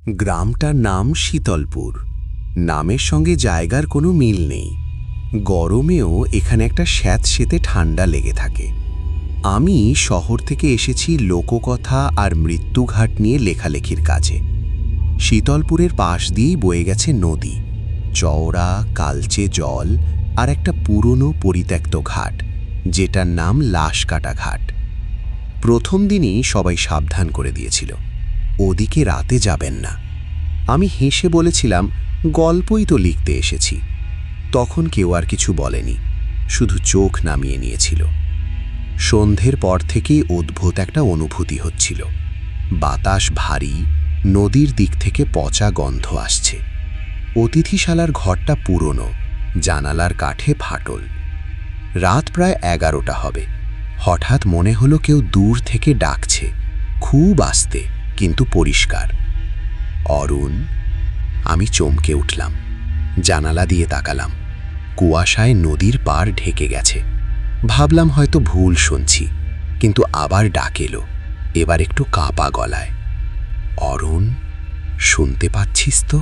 গ্রামটার নাম শীতলপুর। নামের সঙ্গে জায়গার কোনো মিল নেই। গরমেও এখানে একটা স্যাঁতসেঁতে ঠান্ডা লেগে থাকে। আমি শহর থেকে এসেছি লোককথা আর মৃত্যুঘাট নিয়ে লেখালেখির কাজে। শীতলপুরের পাশ দিয়েই বয়ে গেছে নদী, চওড়া কালচে জল আর একটা পুরনো পরিত্যক্ত ঘাট, যেটার নাম লাশকাটা ঘাট। প্রথম দিনই সবাই সাবধান করে দিয়েছিল, ওদিকে রাতে যাবেন না। আমি হেসে বলেছিলাম, গল্পই তো লিখতে এসেছি। তখন কেউ আর কিছু বলেনি, শুধু চোখ নামিয়ে নিয়েছিল। সন্ধ্যের পর থেকেই অদ্ভুত একটা অনুভূতি হচ্ছিল। বাতাস ভারী, নদীর দিক থেকে পচা গন্ধ আসছে। অতিথিশালার ঘরটা পুরনো, জানালার কাঠে ফাটল। রাত প্রায় 11টা হবে। হঠাৎ মনে হলো কেউ দূর থেকে ডাকছে, খুব আস্তে কিন্তু পরিষ্কার, অরুণ। আমি চমকে উঠলাম, জানালা দিয়ে তাকালাম। কুয়াশায় নদীর পাড় ঢেকে গেছে। ভাবলাম হয়তো ভুল শুনছি, কিন্তু আবার ডাক এলো, এবার একটু কাঁপা গলায়। অরুণ, শুনতে পাচ্ছিস তো?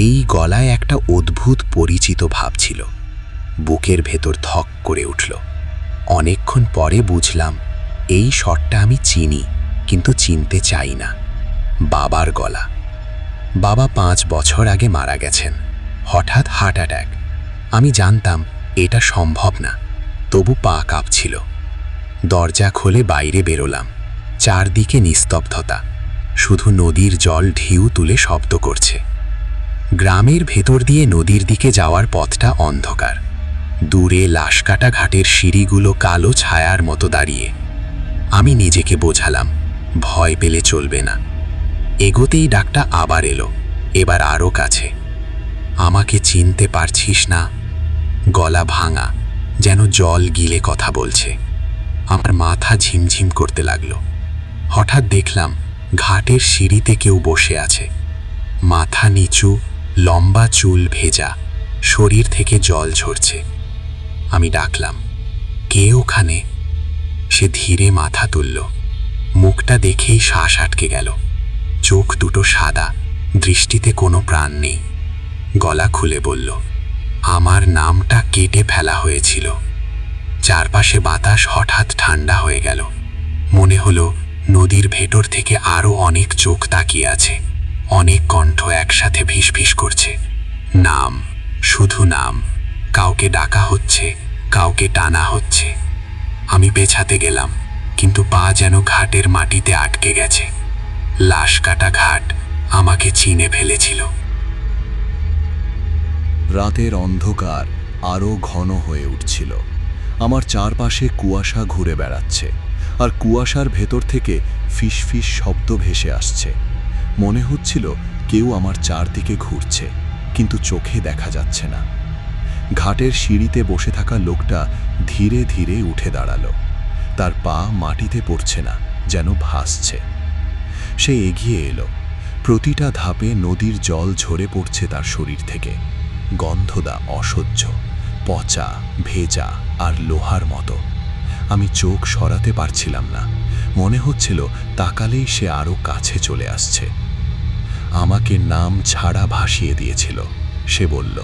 এই গলায় একটা অদ্ভুত পরিচিত ভাব ছিল। বুকের ভেতর ধক করে উঠল। অনেকক্ষণ পরে বুঝলাম, এই স্বরটা আমি চিনি, কিন্তু চিনতে চাই না। বাবার গলা। বাবা 5 বছর আগে মারা গেছেন, হঠাৎ হার্ট অ্যাটাক। আমি জানতাম এটা সম্ভব না, তবু পা কাঁপছিল। দরজা খুলে বাইরে বেরোলাম। চারদিকে নিস্তব্ধতা, শুধু নদীর জল ঢেউ তুলে শব্দ করছে। গ্রামের ভেতর দিয়ে নদীর দিকে যাওয়ার পথটা অন্ধকার। দূরে লাশকাটা ঘাটের সিঁড়িগুলো কালো ছায়ার মতো দাঁড়িয়ে। আমি নিজেকে বোঝালাম, ভয় পেলে চলবে না। এগোতেই ডাকটা আবার এলো, এবার আরও কাছে। আমাকে চিনতে পারছিস না? গলা ভাঙা, যেন জল গিলে কথা বলছে। আমার মাথা ঝিমঝিম করতে লাগলো। হঠাৎ দেখলাম ঘাটের সিঁড়িতে কেউ বসে আছে। মাথা নিচু, লম্বা চুল ভেজা, শরীর থেকে জল ঝরছে। আমি ডাকলাম, কে ওখানে? সে ধীরে মাথা তুলল। মুখটা দেখেই শ্বাস আটকে গেল। চোখ দুটো সাদা, দৃষ্টিতে কোনো প্রাণ নেই। গলা খুলে বলল, আমার নামটা কেটে ফেলা হয়েছিল। চারপাশে বাতাস হঠাৎ ঠান্ডা হয়ে গেল। মনে হলো নদীর ভেতর থেকে আরও অনেক চোখ তাকিয়ে আছে। অনেক কণ্ঠ একসাথে ভিসভিস করছে। নাম, শুধু নাম। কাউকে ডাকা হচ্ছে, কাউকে টানা হচ্ছে। আমি পেছাতে গেলাম, কিন্তু পা যেন ঘাটের মাটিতে আটকে গেছে। লাশকাটা ঘাট আমাকে চিনে ফেলেছিল। রাতের অন্ধকার আরও ঘন হয়ে উঠছিল। আমার চারপাশে কুয়াশা ঘুরে বেড়াচ্ছে, আর কুয়াশার ভেতর থেকে ফিসফিস শব্দ ভেসে আসছে। মনে হচ্ছিল কেউ আমার চারদিকে ঘুরছে, কিন্তু চোখে দেখা যাচ্ছে না। ঘাটের সিঁড়িতে বসে থাকা লোকটা ধীরে ধীরে উঠে দাঁড়ালো। তার পা মাটিতে পড়ছে না, যেন ভাসছে। সে এগিয়ে এলো। প্রতিটা ধাপে নদীর জল ঝরে পড়ছে তার শরীর থেকে। গন্ধটা অসহ্য, পচা, ভেজা আর লোহার মতো। আমি চোখ সরাতে পারছিলাম না। মনে হচ্ছিল তাকালেই সে আরও কাছে চলে আসছে। আমাকে নাম ছাড়া ভাসিয়ে দিয়েছিল। সে বলল,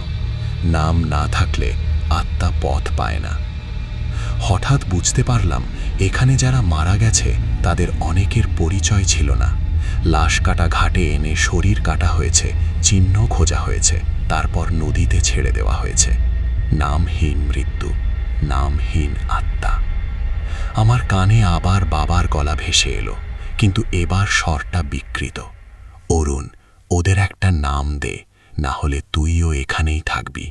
নাম না থাকলে আত্মা পথ পায় না। হঠাৎ বুঝতে পারলাম, এখানে যারা মারা গেছে তাদের অনেকের পরিচয় ছিল না। লাশ কাটা ঘাটে এনে শরীর কাটা হয়েছে, চিহ্ন খোঁজা হয়েছে, তারপর নদীতে ছেড়ে দেওয়া হয়েছে। নামহীন মৃত্যু, নামহীন আত্মা। আমার কানে আবার বাবার গলা ভেসে এলো, কিন্তু এবার স্বরটা বিকৃত। অরুণ, ওদের একটা নাম দে, না হলে তুইও এখানেই থাকবি।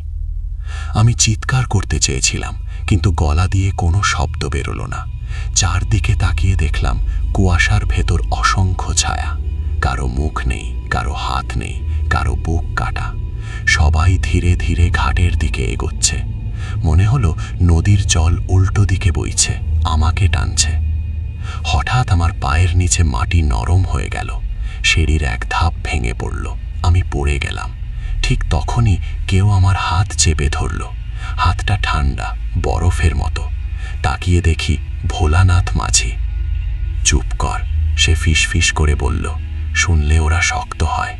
আমি চিৎকার করতে চেয়েছিলাম, কিন্তু গলা দিয়ে কোনো শব্দ বেরোলো না। চারদিকে তাকিয়ে দেখলাম কুয়াশার ভেতর অসংখ্য ছায়া। কারো মুখ নেই, কারো হাত নেই, কারো বুক কাটা। সবাই ধীরে ধীরে ঘাটের দিকে এগোচ্ছে। মনে হলো নদীর জল উল্টো দিকে বইছে, আমাকে টানছে। হঠাৎ আমার পায়ের নিচে মাটি নরম হয়ে গেল। সিঁড়ির এক ধাপ ভেঙে পড়ল। আমি পড়ে গেলাম। ঠিক তখনই কেউ আমার হাত চেপে ধরল। হাতটা ঠান্ডা, বরফের মতো। তাকিয়ে দেখি ভোলানাথ মাঝি। চুপ কর, সে ফিসফিস করে বলল, শুনলে ওরা শক্ত হয়।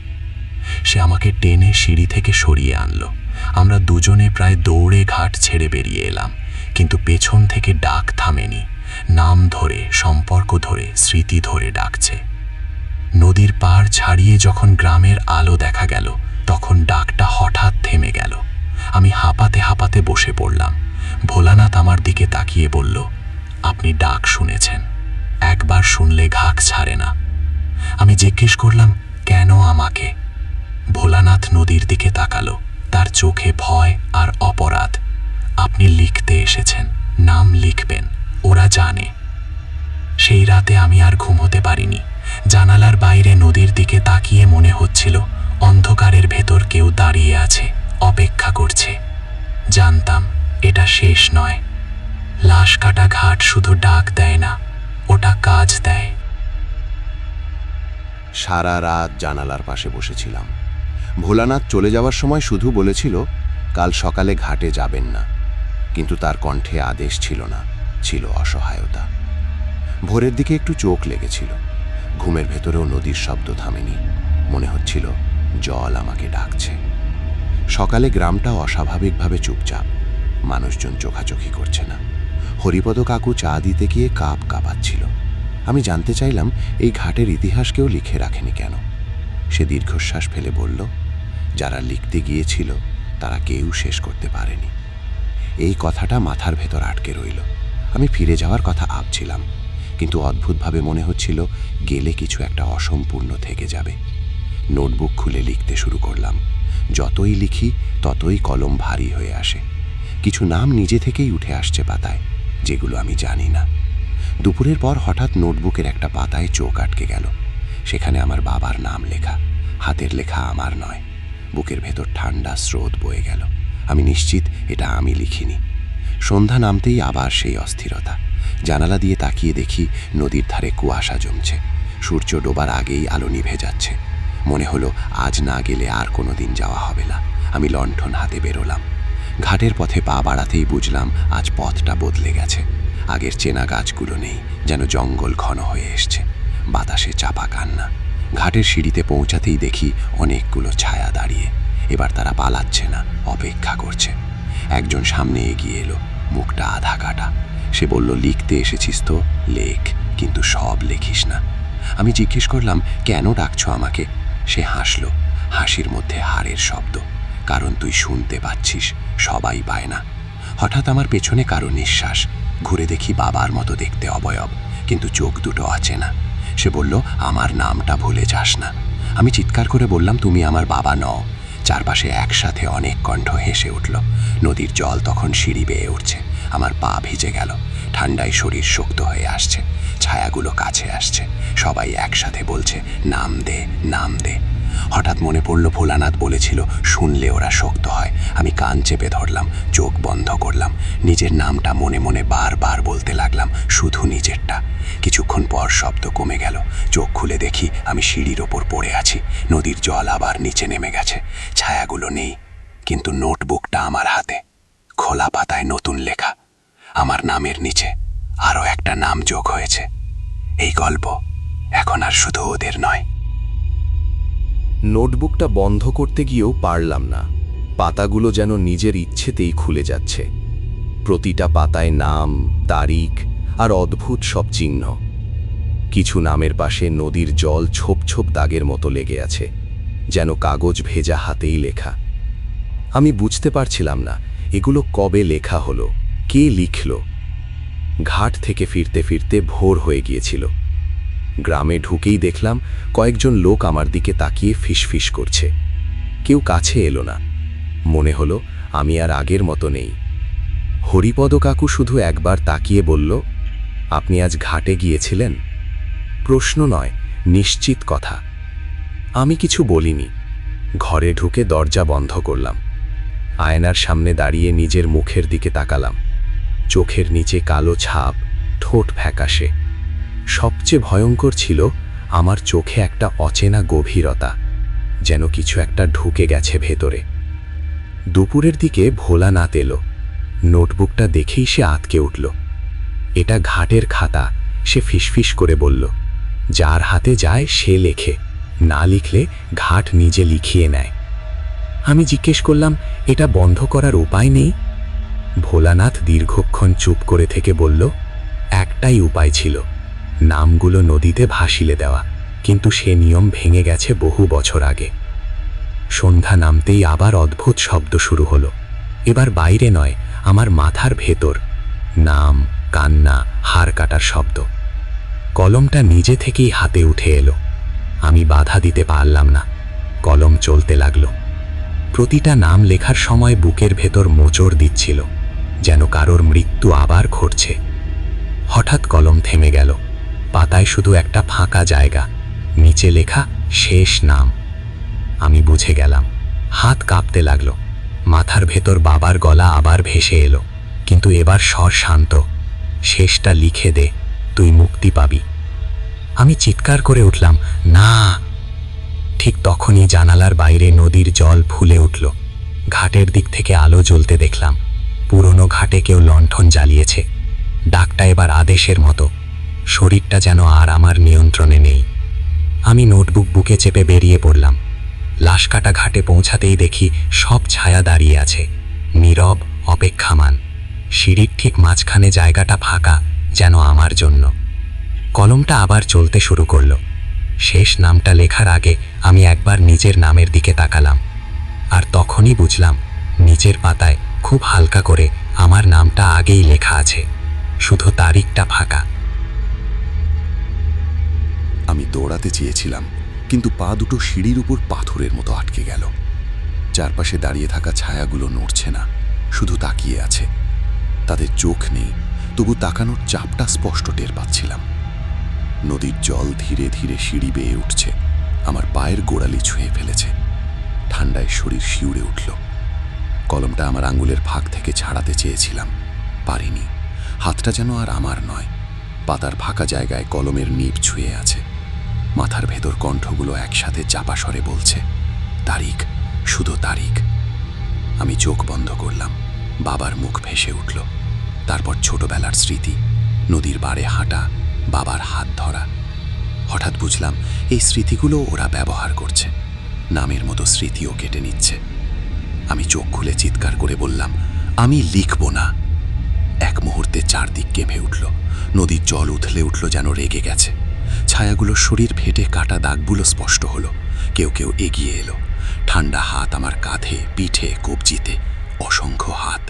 সে আমাকে টেনে সিঁড়ি থেকে সরিয়ে আনলো। আমরা দুজনে প্রায় দৌড়ে ঘাট ছেড়ে বেরিয়ে এলাম, কিন্তু পেছন থেকে ডাক থামেনি। নাম ধরে, সম্পর্ক ধরে, স্মৃতি ধরে ডাকছে। নদীর পাড় ছাড়িয়ে যখন গ্রামের আলো দেখা গেল, তখন ডাকটা হঠাৎ থেমে গেল। আমি হাঁপাতে হাঁপাতে বসে পড়লাম। ভোলানাথ আমার দিকে তাকিয়ে বলল, আপনি ডাক শুনেছেন, একবার শুনলে ঘাক ছাড়ে না। আমি জিজ্ঞেস করলাম, কেন আমাকে? ভোলানাথ নদীর দিকে তাকালো, তার চোখে ভয় আর অপরাধ। আপনি লিখতে এসেছেন, নাম লিখবেন, ওরা জানে। সেই রাতে আমি আর ঘুমোতে পারিনি। জানালার বাইরে নদীর দিকে তাকিয়ে মনে হচ্ছিল অন্ধকারের ভেতর কেউ দাঁড়িয়ে আছে, অপেক্ষা করছে। জানতাম এটা শেষ নয়। লাশ কাটা ঘাট শুধু ডাক দেয় না, ওটা কাজ দেয়। সারা রাত জানালার পাশে বসেছিলাম। ভোলানাথ চলে যাওয়ার সময় শুধু বলেছিল, কাল সকালে ঘাটে যাবেন না, কিন্তু তার কণ্ঠে আদেশ ছিল না, ছিল অসহায়তা। ভোরের দিকে একটু চোখ লেগেছিল। ঘুমের ভেতরেও নদীর শব্দ থামেনি। মনে হচ্ছিল জল আমাকে ডাকছে। সকালে গ্রামটা অস্বাভাবিকভাবে চুপচাপ, মানুষজন চোখাচোখি করছে না। হরিপদ কাকু চা দিতে গিয়ে কাপ কাঁপাচ্ছিল। আমি জানতে চাইলাম, এই ঘাটের ইতিহাস কেউ লিখে রাখেনি কেন? সে দীর্ঘশ্বাস ফেলে বলল, যারা লিখতে গিয়েছিল তারা কেউ শেষ করতে পারেনি। এই কথাটা মাথার ভেতর আটকে রইল। আমি ফিরে যাওয়ার কথা ভাবছিলাম, কিন্তু অদ্ভুতভাবে মনে হচ্ছিল গেলে কিছু একটা অসম্পূর্ণ থেকে যাবে। নোটবুক খুলে লিখতে শুরু করলাম। যতই লিখি ততই কলম ভারী হয়ে আসে। কিছু নাম নিজে থেকেই উঠে আসছে পাতায়, যেগুলো আমি জানি না। দুপুরের পর হঠাৎ নোটবুকের একটা পাতায় চোখ আটকে গেল। সেখানে আমার বাবার নাম লেখা, হাতের লেখা আমার নয়। বুকের ভেতর ঠান্ডা স্রোত বয়ে গেল। আমি নিশ্চিত এটা আমি লিখিনি। সন্ধ্যা নামতেই আবার সেই অস্থিরতা। জানালা দিয়ে তাকিয়ে দেখি নদীর ধারে কুয়াশা জমছে। সূর্য ডোবার আগেই আলো নিভে যাচ্ছে। মনে হলো আজ না গেলে আর কোনো দিন যাওয়া হবে না। আমি লণ্ঠন হাতে বেরোলাম। ঘাটের পথে পা বাড়াতেই বুঝলাম আজ পথটা বদলে গেছে। আগের চেনা গাছগুলো নেই, যেন জঙ্গল ঘন হয়ে এসছে। বাতাসে চাপা কান্না। ঘাটের সিঁড়িতে পৌঁছাতেই দেখি অনেকগুলো ছায়া দাঁড়িয়ে। এবার তারা পালাচ্ছে না, অপেক্ষা করছে। একজন সামনে এগিয়ে এলো, মুখটা আধা কাটা। সে বলল, লিখতে এসেছিস তো, লেখ, কিন্তু সব লেখিস না। আমি জিজ্ঞেস করলাম, কেন ডাকছো আমাকে? সে হাসল, হাসির মধ্যে হাড়ের শব্দ। কারণ তুই শুনতে পাচ্ছিস, সবাই পায় না। হঠাৎ আমার পেছনে কারো নিঃশ্বাস। ঘুরে দেখি বাবার মতো দেখতে অবয়ব, কিন্তু চোখ দুটো অচেনা। সে বলল, আমার নামটা ভুলে যাস না। আমি চিৎকার করে বললাম, তুমি আমার বাবা নও। চারপাশে একসাথে অনেক কণ্ঠ হেসে উঠল। নদীর জল তখন সিঁড়ি বেয়ে উঠছে। আমার পা ভিজে গেল। ঠান্ডায় শরীর শক্ত হয়ে আসছে। ছায়াগুলো কাছে আসছে। সবাই একসাথে বলছে, নাম দে, নাম দে। হঠাৎ মনে পড়ল ভোলানাথ বলেছিল, শুনলে ওরা শক্ত হয়। আমি কান চেপে ধরলাম, চোখ বন্ধ করলাম। নিজের নামটা মনে মনে বারবার বলতে লাগলাম, শুধু নিজেরটা। কিছুক্ষণ পর শব্দ কমে গেল। চোখ খুলে দেখি আমি সিঁড়ির ওপর পড়ে আছি। নদীর জল আবার নিচে নেমে গেছে। ছায়াগুলো নেই, কিন্তু নোটবুকটা আমার হাতে। খোলা পাতায় নতুন লেখা। আমার নামের নিচে আরও একটা নাম যোগ হয়েছে। এই গল্প এখন আর শুধু ওদের নয়। নোটবুকটা বন্ধ করতে গিয়েও পারলাম না। পাতাগুলো যেন নিজের ইচ্ছেতেই খুলে যাচ্ছে। প্রতিটা পাতায় নাম, তারিখ আর অদ্ভুত সব চিহ্ন। কিছু নামের পাশে নদীর জল ছোপ ছোপ দাগের মতো লেগে আছে, যেন কাগজ ভেজা হাতেই লেখা। আমি বুঝতে পারছিলাম না এগুলো কবে লেখা হলো, কে লিখল। ঘাট থেকে ফিরতে ফিরতে ভোর হয়ে গিয়েছিল। গ্রামে ঢুকেই দেখলাম কয়েকজন লোক আমার দিকে তাকিয়ে ফিসফিস করছে। কেউ কাছে এলো না। মনে হলো আমি আর আগের মতো নেই। হরিপদ কাকু শুধু একবার তাকিয়ে বলল, আপনি আজ ঘাটে গিয়েছিলেন? প্রশ্ন নয়, নিশ্চিত কথা। আমি কিছু বলিনি। ঘরে ঢুকে দরজা বন্ধ করলাম। আয়নার সামনে দাঁড়িয়ে নিজের মুখের দিকে তাকালাম। চোখের নিচে কালো ছাপ, ঠোঁট ফ্যাকাশে। সবচেয়ে ভয়ঙ্কর ছিল আমার চোখে একটা অচেনা গভীরতা, যেন কিছু একটা ঢুকে গেছে ভেতরে। দুপুরের দিকে ভোলানাথ এলো। নোটবুকটা দেখেই সে আঁতকে উঠল। এটা ঘাটের খাতা, সে ফিসফিস করে বলল, যার হাতে যায় সে লেখে, না লিখলে ঘাট নিজে লিখিয়ে নেয়। আমি জিজ্ঞেস করলাম, এটা বন্ধ করার উপায় নেই? ভোলানাথ দীর্ঘক্ষণ চুপ করে থেকে বলল, একটাই উপায় ছিল, নামগুলো নদীতে ভাসিয়ে দেওয়া, কিন্তু সে নিয়ম ভেঙে গেছে বহু বছর আগে। সন্ধ্যা নামতেই আবার অদ্ভুত শব্দ শুরু হলো। এবার বাইরে নয়, আমার মাথার ভেতর। নাম, কান্না, হাড় কাটার শব্দ। কলমটা নিজে থেকেই হাতে উঠে এলো। আমি বাধা দিতে পারলাম না। কলম চলতে লাগলো। প্রতিটা নাম লেখার সময় বুকের ভেতর মোচড় দিচ্ছিল, যেন কারোর মৃত্যু আবার ঘটছে। হঠাৎ কলম থেমে গেল। পাতায় শুধু একটা ফাঁকা জায়গা, নিচে লেখা শেষ নাম। আমি বুঝে গেলাম। হাত কাঁপতে লাগলো। মাথার ভেতর বাবার গলা আবার ভেসে এলো, কিন্তু এবার স্বর শান্ত। শেষটা লিখে দে, তুই মুক্তি পাবি। আমি চিৎকার করে উঠলাম, না। ঠিক তখনই জানালার বাইরে নদীর জল ফুলে উঠল। ঘাটের দিক থেকে আলো জ্বলতে দেখলাম। পুরনো ঘাটে কেউ লণ্ঠন জ্বালিয়েছে। ডাকটা এবার আদেশের মতো। শরীরটা যেন আর আমার নিয়ন্ত্রণে নেই। আমি নোটবুক বুকে চেপে বেরিয়ে পড়লাম। লাশ কাটা ঘাটে পৌঁছাতেই দেখি সব ছায়া দাঁড়িয়ে আছে, নীরব, অপেক্ষামান। সিঁড়ির ঠিক মাঝখানে জায়গাটা ফাঁকা, যেন আমার জন্য। কলমটা আবার চলতে শুরু করলো। শেষ নামটা লেখার আগে আমি একবার নিজের নামের দিকে তাকালাম, আর তখনই বুঝলাম নিচের পাতায় খুব হালকা করে আমার নামটা আগেই লেখা আছে, শুধু তারিখটা ফাঁকা। আমি দৌড়াতে চেয়েছিলাম, কিন্তু পা দুটো সিঁড়ির উপর পাথরের মতো আটকে গেল। চারপাশে দাঁড়িয়ে থাকা ছায়াগুলো নড়ছে না, শুধু তাকিয়ে আছে। তাদের চোখ নেই, তবু তাকানোর চাপটা স্পষ্ট টের পাচ্ছিলাম। নদীর জল ধীরে ধীরে সিঁড়ি বেয়ে উঠছে, আমার পায়ের গোড়ালি ছুঁয়ে ফেলেছে। ঠান্ডায় শরীর শিউরে উঠল। কলমটা আমার আঙ্গুলের ফাঁক থেকে ছাড়াতে চেয়েছিলাম, পারিনি। হাতটা যেন আর আমার নয়। পাতার ফাঁকা জায়গায় কলমের নিব ছুঁয়ে আছে। মাথার ভেতর কণ্ঠগুলো একসাথে চাপা স্বরে বলছে, তারিখ, শুধু তারিখ। আমি চোখ বন্ধ করলাম। বাবার মুখ ভেসে উঠল। তারপর ছোটবেলার স্মৃতি, নদীর পাড়ে হাঁটা, বাবার হাত ধরা। হঠাৎ বুঝলাম এই স্মৃতিগুলো ওরা ব্যবহার করছে, নামের মতো স্মৃতিও কেটে নিচ্ছে। আমি চোখ খুলে চিৎকার করে বললাম, আমি লিখব না। এক মুহূর্তে চারদিক কেঁপে উঠল। নদীর জল উথলে উঠল, যেন রেগে গেছে। ছায়াগুলোর শরীর ফেটে কাটা দাগগুলো স্পষ্ট হলো। কেউ কেউ এগিয়ে এলো। ঠান্ডা হাত আমার কাঁধে, পিঠে, কবজিতে, অসংখ্য হাত।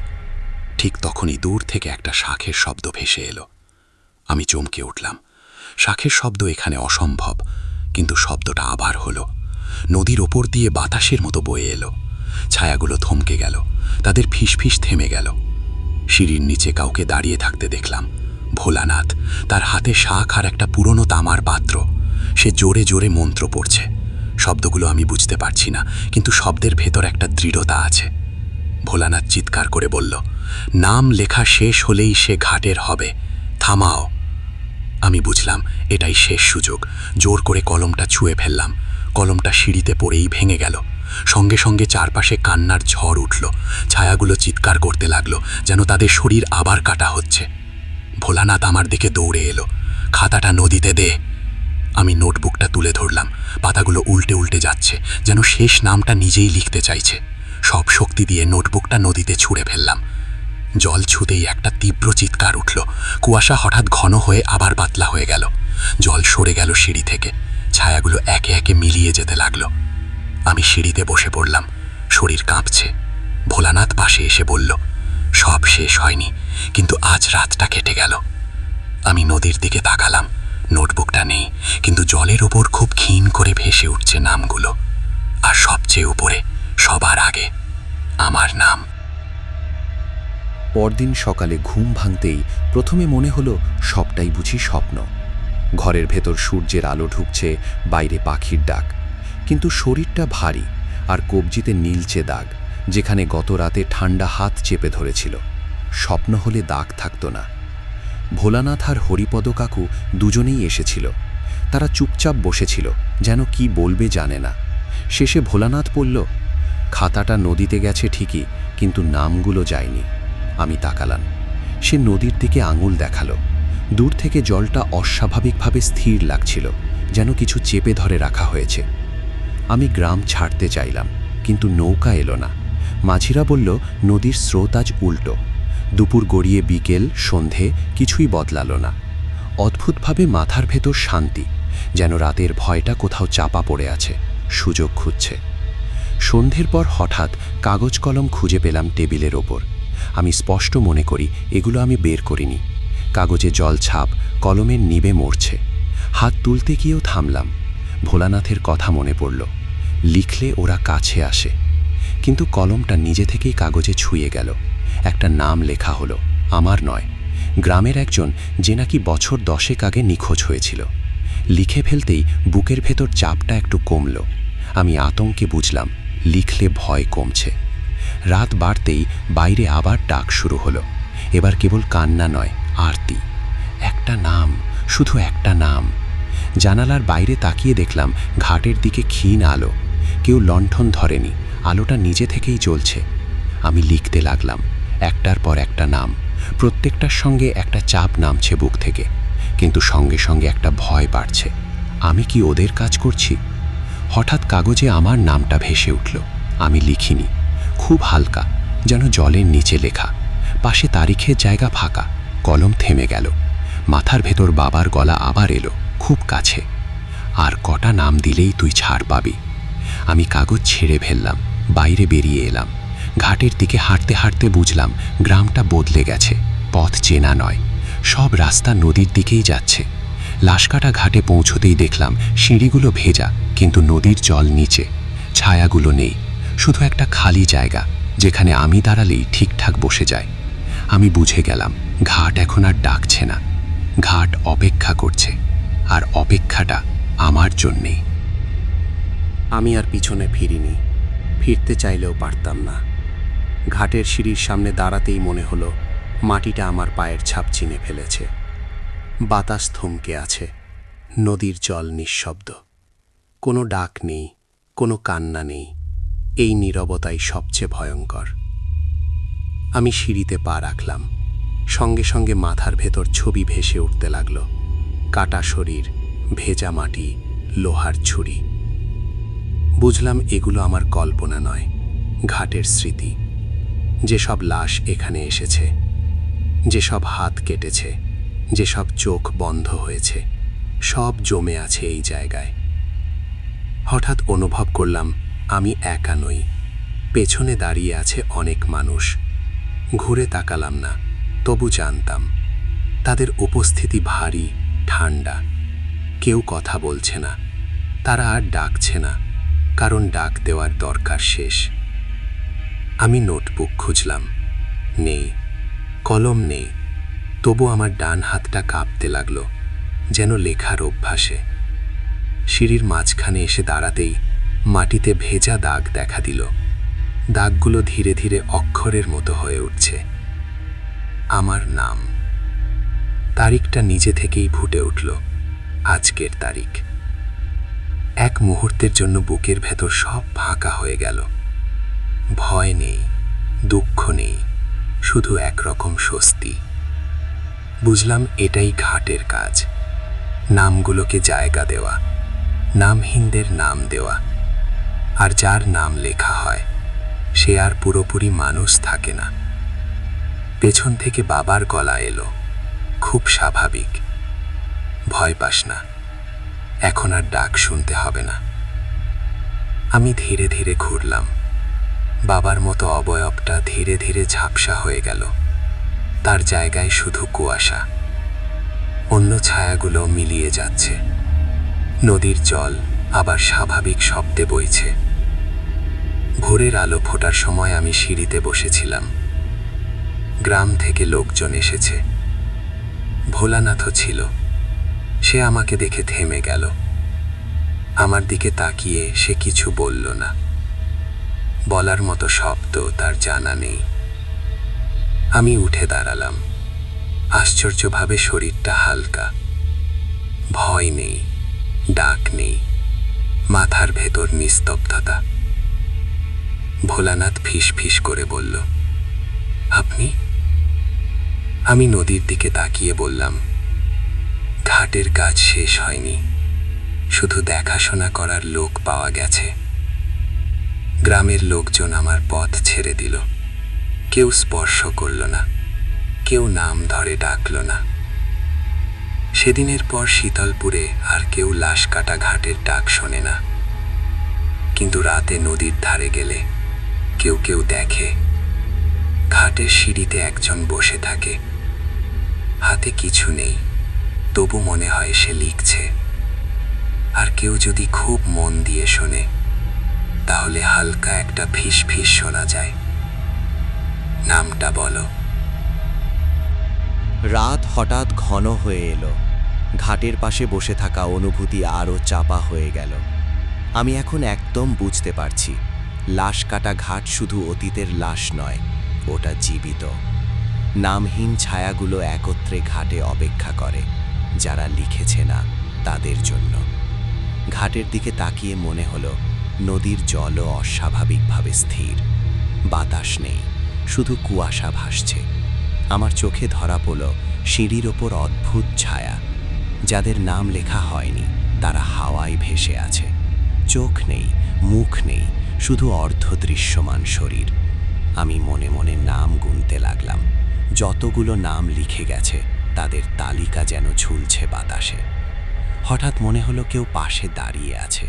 ঠিক তখনই দূর থেকে একটা শাঁখের শব্দ ভেসে এলো। আমি চমকে উঠলাম। শাঁখের শব্দ এখানে অসম্ভব, কিন্তু শব্দটা আবার হলো। নদীর ওপর দিয়ে বাতাসের মতো বয়ে এলো। ছায়াগুলো থমকে গেল, তাদের ফিসফিস থেমে গেল। সিঁড়ির নিচে কাউকে দাঁড়িয়ে থাকতে দেখলাম। ভোলানাথ, তার হাতে শাঁখ আর একটা পুরনো তামার পাত্র। সে জোরে জোরে মন্ত্র পড়ছে। শব্দগুলো আমি বুঝতে পারছি না, কিন্তু শব্দের ভেতর একটা দৃঢ়তা আছে। ভোলানাথ চিৎকার করে বলল, নাম লেখা শেষ হলেই সে ঘাটের হবে, থামাও। আমি বুঝলাম এটাই শেষ সুযোগ। জোর করে কলমটা ছুঁয়ে ফেললাম। কলমটা সিঁড়িতে পড়েই ভেঙে গেল। সঙ্গে সঙ্গে চারপাশে কান্নার ঝড় উঠল। ছায়াগুলো চিৎকার করতে লাগলো, যেন তাদের শরীর আবার কাটা হচ্ছে। ভোলানাথ আমার দিকে দৌড়ে এলো। খাতাটা নদীতে দে। আমি নোটবুকটা তুলে ধরলাম। পাতাগুলো উল্টে উল্টে যাচ্ছে, যেন শেষ নামটা নিজেই লিখতে চাইছে। সব শক্তি দিয়ে নোটবুকটা নদীতে ছুঁড়ে ফেললাম। জল ছুঁতেই একটা তীব্র চিৎকার উঠল। কুয়াশা হঠাৎ ঘন হয়ে আবার পাতলা হয়ে গেল। জল সরে গেল সিঁড়ি থেকে। ছায়াগুলো একে একে মিলিয়ে যেতে লাগলো। আমি সিঁড়িতে বসে পড়লাম, শরীর কাঁপছে। ভোলানাথ পাশে এসে বলল, সব শেষ হয়নি, কিন্তু আজ রাতটা কেটে গেল। আমি নদীর দিকে তাকালাম। নোটবুকটা নেই, কিন্তু জলের ওপর খুব ক্ষীণ করে ভেসে উঠছে নামগুলো। আর সবচেয়ে উপরে, সবার আগে, আমার নাম। পরদিন সকালে ঘুম ভাঙতেই প্রথমে মনে হলো সবটাই বুঝি স্বপ্ন। ঘরের ভেতর সূর্যের আলো ঢুকছে, বাইরে পাখির ডাক, কিন্তু শরীরটা ভারী, আর কবজিতে নীলচে দাগ, যেখানে গত রাতে ঠান্ডা হাত চেপে ধরেছিল। স্বপ্ন হলে দাগ থাকতো না। ভোলানাথ আর হরিপদ কাকু দুজনেই এসেছিল। তারা চুপচাপ বসেছিল, যেন কি বলবে জানে না। শেষে ভোলানাথ বলল, খাতাটা নদীতে গেছে ঠিকই, কিন্তু নামগুলো যায়নি। আমি তাকালাম। সে নদীর দিকে আঙুল দেখালো। দূর থেকে জলটা অস্বাভাবিকভাবে স্থির লাগছিল, যেন কিছু চেপে ধরে রাখা হয়েছে। আমি গ্রাম ছাড়তে চাইলাম, কিন্তু নৌকা এলো না। মাঝিরা বলল নদীর স্রোত আজ উল্টো। দুপুর গড়িয়ে বিকেল, সন্ধে, কিছুই বদলালো না। অদ্ভুতভাবে মাথার ভেতর শান্তি, যেন রাতের ভয়টা কোথাও চাপা পড়ে আছে, সুযোগ খুঁজছে। সন্ধ্যের পর হঠাৎ কাগজ কলম খুঁজে পেলাম টেবিলের ওপর। আমি স্পষ্ট মনে করি এগুলো আমি বের করিনি। কাগজে জল ছাপ, কলমের নিবে মরছে। হাত তুলতে গিয়েও থামলাম। ভোলানাথের কথা মনে পড়ল, লিখলে ওরা কাছে আসে। কিন্তু কলমটা নিজে থেকেই কাগজে ছুঁয়ে গেল। একটা নাম লেখা হলো, আমার নয়, গ্রামের একজন, যে নাকি বছর 10 আগে নিখোঁজ হয়েছিল। লিখে ফেলতেই বুকের ভেতর চাপটা একটু কমল। আমি আতঙ্কে বুঝলাম লিখলে ভয় কমছে। রাত বাড়তেই বাইরে আবার ডাক শুরু হলো। এবার কেবল কান্না নয়, আরতি। একটা নাম, শুধু একটা নাম। জানালার বাইরে তাকিয়ে দেখলাম ঘাটের দিকে ক্ষীণ আলো। কেউ লণ্ঠন ধরেনি, আলোটা নিজে থেকেই জ্বলছে। আমি লিখতে লাগলাম, একটার পর একটা নাম। প্রত্যেকটার সঙ্গে একটা চাপ নামছে বুক থেকে, কিন্তু সঙ্গে সঙ্গে একটা ভয় বাড়ছে। আমি কি ওদের কাজ করছি? হঠাৎ কাগজে আমার নামটা ভেসে উঠল। আমি লিখিনি, খুব হালকা, যেন জলের নিচে লেখা। পাশে তারিখের জায়গা ফাঁকা। কলম থেমে গেল। মাথার ভেতর বাবার গলা আবার এলো, খুব কাছে। আর কটা নাম দিলেই তুই ছাড় পাবি। আমি কাগজ ছেড়ে ফেললাম, বাইরে বেরিয়ে এলাম। ঘাটের দিকে হাঁটতে হাঁটতে বুঝলাম গ্রামটা বদলে গেছে। পথ চেনা নয়, সব রাস্তা নদীর দিকেই যাচ্ছে। লাশকাটা ঘাটে পৌঁছতেই দেখলাম সিঁড়িগুলো ভেজা, কিন্তু নদীর জল নিচে। ছায়াগুলো নেই, শুধু একটা খালি জায়গা, যেখানে আমি দাঁড়ালেই ঠিকঠাক বসে যায়। আমি বুঝে গেলাম ঘাট এখন আর ডাকছে না, ঘাট অপেক্ষা করছে। আর অপেক্ষাটা আমার জন্যেই। আমি আর পিছনে ফিরিনি, ফিরতে চাইলেও পারতাম না। ঘাটের সিঁড়ির সামনে দাঁড়াতেই মনে হলো মাটিটা আমার পায়ের ছাপ চিনে ফেলেছে। বাতাস থমকে আছে, নদীর জল নিঃশব্দ। কোনো ডাক নেই, কোনো কান্না নেই। এই নীরবতাই সবচেয়ে ভয়ঙ্কর। আমি সিঁড়িতে পা রাখলাম। সঙ্গে সঙ্গে মাথার ভেতর ছবি ভেসে উঠতে লাগলো। কাটা শরীর, ভেজা মাটি, লোহার ছুরি। বুঝলাম এগুলো আমার কল্পনা নয়, ঘাটের স্মৃতি। যেসব লাশ এখানে এসেছে, যেসব হাত কেটেছে, যেসব চোখ বন্ধ হয়েছে, সব জমে আছে এই জায়গায়। হঠাৎ অনুভব করলাম আমি একা নই, পেছনে দাঁড়িয়ে আছে অনেক মানুষ। ঘুরে তাকালাম না, তবু জানতাম তাদের উপস্থিতি ভারী, ঠান্ডা। কেউ কথা বলছে না, তারা আর ডাকছে না, কারণ ডাক দেওয়ার দরকার শেষ। আমি নোটবুক খুঁজলাম, নেই, কলম নেই। তবু আমার ডান হাতটা কাঁপতে লাগলো, যেন লেখার অভ্যাসে। সিঁড়ির মাঝখানে এসে দাঁড়াতেই মাটিতে ভেজা দাগ দেখা দিল। দাগগুলো ধীরে ধীরে অক্ষরের মতো হয়ে উঠছে। আমার নাম। তারিখটা নিজে থেকেই ফুটে উঠল, আজকের তারিখ। এক মুহূর্তের জন্য বুকের ভেতর সব ফাঁকা হয়ে গেল। ভয় নেই, দুঃখ নেই, শুধু একরকম স্বস্তি। বুঝলাম এটাই ঘাটের কাজ, নামগুলোকে জায়গা দেওয়া, নামহীনদের নাম দেওয়া। আর যার নাম লেখা হয় সে আর পুরোপুরি মানুষ থাকে না। পেছন থেকে বাবার গলা এলো, খুব স্বাভাবিক, ভয় পাস না, এখন আর ডাক শুনতে হবে না। আমি ধীরে ধীরে ঘুরলাম। বাবার মতো অবয়বটা ধীরে ধীরে ঝাপসা হয়ে গেল। তার জায়গায় শুধু কুয়াশা। অন্য ছায়াগুলো মিলিয়ে যাচ্ছে। নদীর জল আবার স্বাভাবিক শব্দে বইছে। ভোরের আলো ফোটার সময় আমি সিঁড়িতে বসেছিলাম। গ্রাম থেকে লোকজন এসেছে। ভোলানাথও ছিল। সে আমাকে দেখে থেমে গেল। আমার দিকে তাকিয়ে সে কিছু বলল না। বলার মতো শব্দ তার জানা নেই। আমি উঠে দাঁড়ালাম। আশ্চর্যভাবে শরীরটা হালকা। ভয় নেই, ডাক নেই, মাথার ভেতর নিস্তব্ধতা। ভোলানাথ ফিস ফিস করে বলল, আপনি? আমি নদীর দিকে তাকিয়ে বললাম, ঘাটের কাজ শেষ হয়নি, শুধু দেখাশোনা করার লোক পাওয়া গেছে। গ্রামের লোকজন আমার পথ ছেড়ে দিল। কেউ স্পর্শ করল না, কেউ নাম ধরে ডাকল না। সেদিনের পর শীতলপুরে আর কেউ লাশ কাটা ঘাটের ডাক শোনে না। কিন্তু রাতে নদীর ধারে গেলে কেউ কেউ দেখে, ঘাটের সিঁড়িতে একজন বসে থাকে। হাতে কিছু নেই, তবু মনে হয় সে লিখছে। আর কেউ যদি খুব মন দিয়ে শোনে, তাহলে হালকা একটা ফিস ফিস শোনা যায়। নামটা বলো। রাত হঠাৎ ঘন হয়ে এলো। ঘাটের পাশে বসে থাকা অনুভূতি আরও চাপা হয়ে গেল। আমি এখন একদম বুঝতে পারছি, লাশ কাটা ঘাট শুধু অতীতের লাশ নয়, ওটা জীবিত। নামহীন ছায়াগুলো একত্রে ঘাটে অপেক্ষা করে, যারা লিখেছে না তাদের জন্য। ঘাটের দিকে তাকিয়ে মনে হলো নদীর জলও অস্বাভাবিকভাবে স্থির। বাতাস নেই, শুধু কুয়াশা ভাসছে। আমার চোখে ধরা পড়ল সিঁড়ির ওপর অদ্ভুত ছায়া। যাদের নাম লেখা হয়নি তারা হাওয়ায় ভেসে আছে। চোখ নেই, মুখ নেই, শুধু অর্ধদৃশ্যমান শরীর। আমি মনে মনে নাম গুনতে লাগলাম। যতগুলো নাম লিখে গেছে তাদের তালিকা যেন ঝুলছে বাতাসে। হঠাৎ মনে হলো কেউ পাশে দাঁড়িয়ে আছে।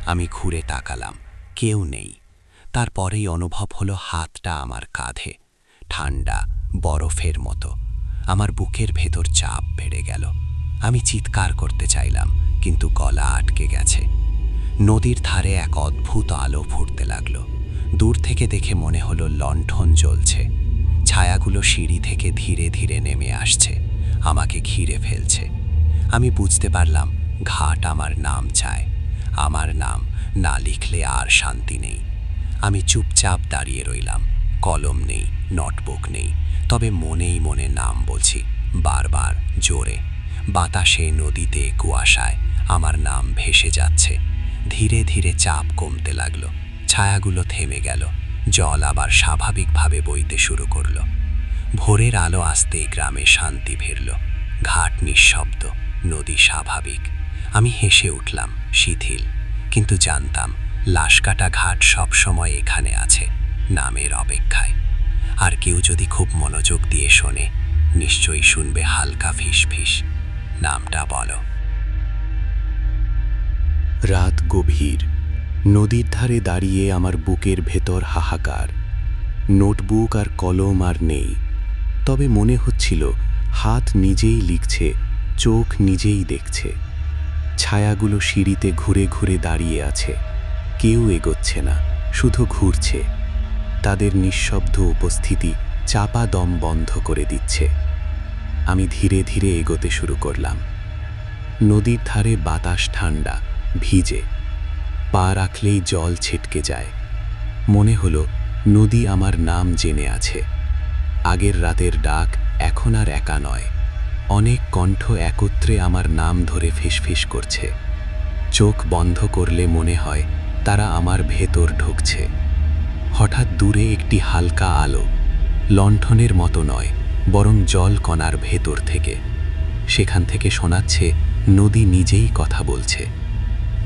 আমি ঘুরে তাকালাম, কেউ নেই। তারপরেই অনুভব হলো হাতটা আমার কাঁধে, ঠান্ডা বরফের মতো। আমার বুকের ভেতর চাপ বেড়ে গেল। আমি চিৎকার করতে চাইলাম, কিন্তু গলা আটকে গেছে। নদীর ধারে এক অদ্ভুত আলো ফুটতে লাগলো। দূর থেকে দেখে মনে হলো লণ্ঠন জ্বলছে। ছায়াগুলো সিঁড়ি থেকে ধীরে ধীরে নেমে আসছে, আমাকে ঘিরে ফেলছে। আমি বুঝতে পারলাম ঘাট আমার নাম চায়। আমার নাম না লিখলে আর শান্তি নেই। আমি চুপচাপ দাঁড়িয়ে রইলাম। কলম নেই, নোটবুক নেই, তবে মনেই মনে নাম বলছি, বারবার, জোরে। বাতাসে, নদীতে, কুয়াশায় আমার নাম ভেসে যাচ্ছে। ধীরে ধীরে চাপ কমতে লাগলো। ছায়াগুলো থেমে গেল। জল আবার স্বাভাবিকভাবে বইতে শুরু করলো। ভোরের আলো আসতেই গ্রামে শান্তি ফিরল। ঘাট নিঃশব্দ, নদী স্বাভাবিক। আমি হেসে উঠলাম, শিথিল, কিন্তু জানতাম লাশ কাটা ঘাট সবসময় এখানে আছে, নামের অপেক্ষায়। আর কেউ যদি খুব মনোযোগ দিয়ে শোনে, নিশ্চয়ই শুনবে হালকা ফিস ফিস, নামটা বলো। রাত গভীর। নদীর ধারে দাঁড়িয়ে আমার বুকের ভেতর হাহাকার। নোটবুক আর কলম আর নেই, তবে মনে হচ্ছিল হাত নিজেই লিখছে, চোখ নিজেই দেখছে। ছায়াগুলো সিঁড়িতে ঘুরে ঘুরে দাঁড়িয়ে আছে। কেউ এগোচ্ছে না, শুধু ঘুরছে। তাদের নিঃশব্দ উপস্থিতি চাপা দম বন্ধ করে দিচ্ছে। আমি ধীরে ধীরে এগোতে শুরু করলাম। নদীর ধারে বাতাস ঠান্ডা, ভিজে। পা রাখলেই জল ছিটকে যায়। মনে হলো নদী আমার নাম জেনে আছে। আগের রাতের ডাক এখন আর একা নয়, অনেক কণ্ঠ একত্রে আমার নাম ধরে ফিসফিস করছে। চোখ বন্ধ করলে মনে হয় তারা আমার ভেতর ঢুকছে। হঠাৎ দূরে একটি হালকা আলো, লণ্ঠনের মতো নয়, বরং জল কণার ভেতর থেকে। সেখান থেকে শোনাচ্ছে নদী নিজেই কথা বলছে,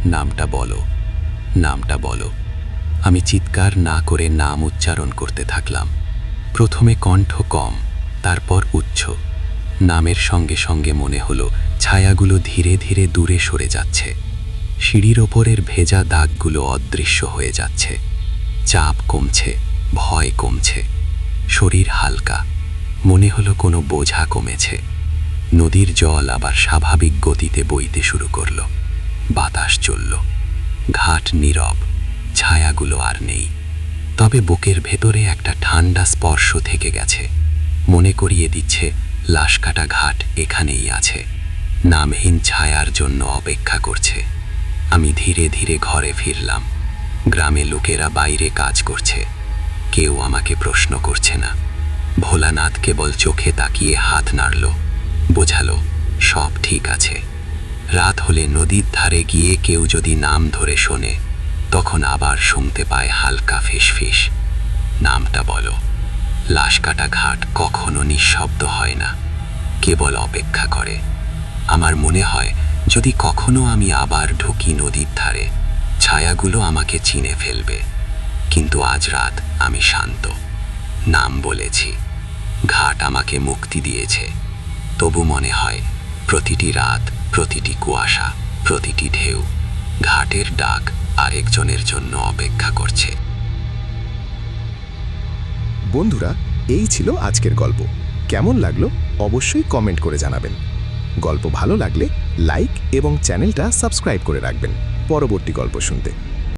নামটা বলো, নামটা বলো। আমি চিৎকার না করে নাম উচ্চারণ করতে থাকলাম। প্রথমে কণ্ঠ কম, তারপর উচ্চ। নামের সঙ্গে সঙ্গে মনে হলো ছায়াগুলো ধীরে ধীরে দূরে সরে যাচ্ছে। সিঁড়ির ওপরের ভেজা দাগগুলো অদৃশ্য হয়ে যাচ্ছে। চাপ কমছে, ভয় কমছে, শরীর হালকা। মনে হলো কোনো বোঝা কমেছে। নদীর জল আবার স্বাভাবিক গতিতে বইতে শুরু করলো। বাতাস চলল। ঘাট নীরব, ছায়াগুলো আর নেই। তবে বুকের ভেতরে একটা ঠান্ডা স্পর্শ থেকে গেছে। মনে করিয়ে দিচ্ছে লাশ কাটা ঘাট এখানেই আছে, নামহীন ছায়ার জন্য অপেক্ষা করছে। আমি ধীরে ধীরে ঘরে ফিরলাম। গ্রামে লোকেরা বাইরে কাজ করছে। কেউ আমাকে প্রশ্ন করছে না। ভোলানাথ কেবল চোখে তাকিয়ে হাত নাড়ল, বোঝালো সব ঠিক আছে। রাত হলে নদীর ধারে গিয়ে কেউ যদি নাম ধরে শোনে, তখন আবার শুনতে পায় হালকা ফিসফিস, নামটা বলো। লাশ কাটা ঘাট কখনো নিঃশব্দ হয় না, কেবল অপেক্ষা করে। আমার মনে হয় যদি কখনো আমি আবার ঢুকি নদীর ধারে, ছায়াগুলো আমাকে চিনে ফেলবে। কিন্তু আজ রাত আমি শান্ত। নাম বলেছি, ঘাট আমাকে মুক্তি দিয়েছে। তবু মনে হয় প্রতিটি রাত, প্রতিটি কুয়াশা, প্রতিটি ঢেউ ঘাটের ডাক আরেকজনের জন্য অপেক্ষা করছে। বন্ধুরা, এই ছিল আজকের গল্প। কেমন লাগলো অবশ্যই কমেন্ট করে জানাবেন। গল্প ভালো লাগলে লাইক এবং চ্যানেলটা সাবস্ক্রাইব করে রাখবেন পরবর্তী গল্প শুনতে।